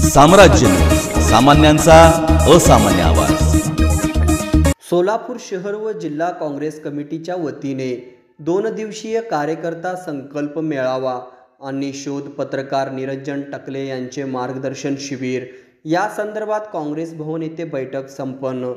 साम्राज्य न्यूज, सामान्यांचा असामान्य आवाज। सोलापूर शहर व जिल्हा काँग्रेस कमिटीच्या वतीने 2 दिवसीय कार्यकर्ता संकल्प मेळावा आणि शोध पत्रकार निरंजन टकले यांचे मार्गदर्शन शिबिर या संदर्भात काँग्रेस भवन येथे बैठक संपन्न।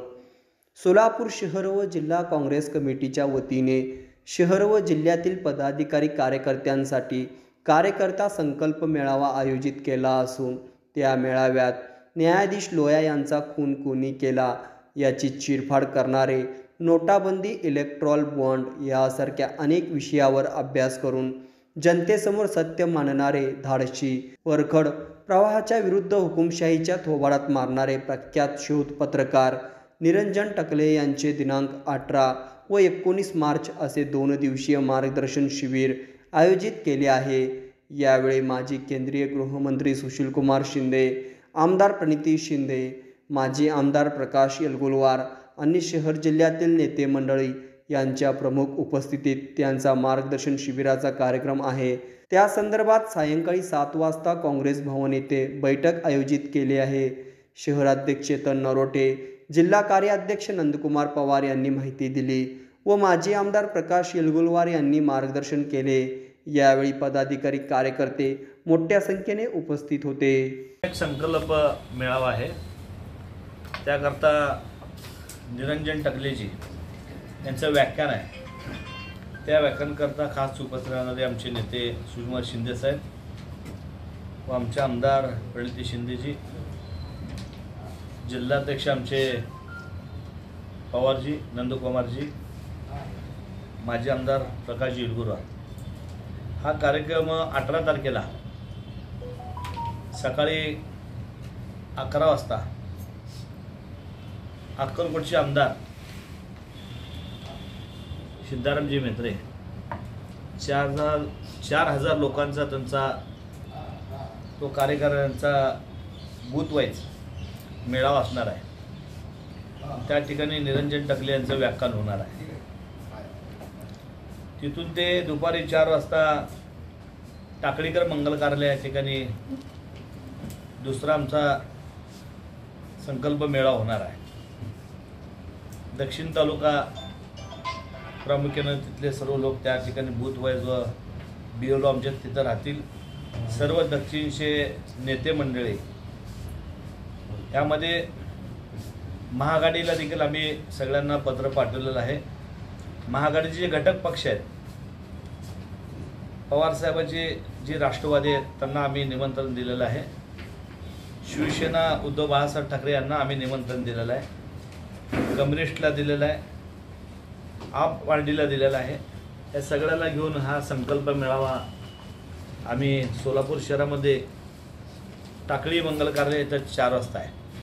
सोलापूर शहर व जिल्हा काँग्रेस कमिटीच्या वतीने शहर व जिल्ह्यातील पदाधिकारी कार्यकर्त्यांसाठी कार्यकर्ता संकल्प मेळावा आयोजित केला असून त्या मेळाव्यात न्यायाधीश लोया यांचा खून कोणी केला याची चिरफाड करणारे, नोटाबंदी, इलेक्ट्रॉल बॉन्ड यासारख्या अनेक विषयावर अभ्यास करून जनतेसमोर सत्य मांडणारे, धाडसी, वरखड प्रवाहाच्या विरुद्ध हुकुमशाहीच्या थोबाडात मारणारे प्रख्यात शोध पत्रकार निरंजन टकले यांचे दिनांक 18 व 19 मार्च असे 2 दिवसीय मार्गदर्शन शिबिर आयोजित केले आहे। यावेळी माजी केंद्रीय गृहमंत्री सुशीलकुमार शिंदे, आमदार प्रणिती शिंदे, माजी आमदार प्रकाश येलगुलवार आणि शहर जिल्ह्यातील नेते मंडळी यांच्या प्रमुख उपस्थितीत त्यांचा मार्गदर्शन शिबिराचा कार्यक्रम आहे। त्या संदर्भात सायंकाळी 7 वाजता काँग्रेस भवन येथे बैठक आयोजित केली आहे। शहराध्यक्ष चेतन नरोटे, जिल्हा कार्याध्यक्ष नंदकुमार पवार यांनी माहिती दिली व माजी आमदार प्रकाश येलगुलवार यांनी मार्गदर्शन केले। यावेळी पदाधिकारी, कार्यकर्ते मोठ्या संख्येने उपस्थित होते। एक संकल्प मेळावा आहे, त्याकरता निरंजन टकलेजी यांचं व्याख्यान आहे। त्या व्याख्यानकरता खास उपस्थित राहणारे आमचे नेते सुशीलकुमार शिंदे साहेब व आमचे आमदार प्रणिती शिंदेजी, जिल्हाध्यक्ष आमचे पवारजी, नंदकुमारजी, माजी आमदार प्रकाश येलगुलवार। हा कार्यक्रम 18 तारखेला सकाळी 11 वाजता अक्कलकोटचे आमदार सिद्धारामजी म्हेत्रे 4,000 लोकांचा त्यांचा तो कार्यकर्त्यांचा बूथ वाईज मेळावा असणार आहे। त्या ठिकाणी निरंजन टकले यांचं व्याख्यान होणार आहे। तिथून ते दुपारी 4 वाजता टाकळीकर मंगल कार्यालय या ठिकाणी दुसरा आमचा संकल्प मेळावा होणार आहे। दक्षिण तालुका प्रामुख्याने तिथले सर्व लोक त्या ठिकाणी बूथ वाईज व BLO आमच्या तिथं राहतील। सर्व दक्षिणचे नेते मंडळी, यामध्ये महाआघाडीला देखील आम्ही सगळ्यांना पत्र पाठवलेलं आहे। महाआघाडीचे जे घटक पक्ष आहेत, पवारसाहेबांचे जे राष्ट्रवादी आहेत, त्यांना आम्ही निमंत्रण दिलेलं आहे। शिवसेना उद्धव बाळासाहेब ठाकरे यांना आम्ही निमंत्रण दिलेलं आहे, कम्युनिस्टला दिलेलं आहे, आप पार्टीला दिलेलं आहे। या सगळ्याला घेऊन हा संकल्प मेळावा आम्ही सोलापूर शहरामध्ये टाकळी मंगल कार्यालय इथं 4 वाजता आहे।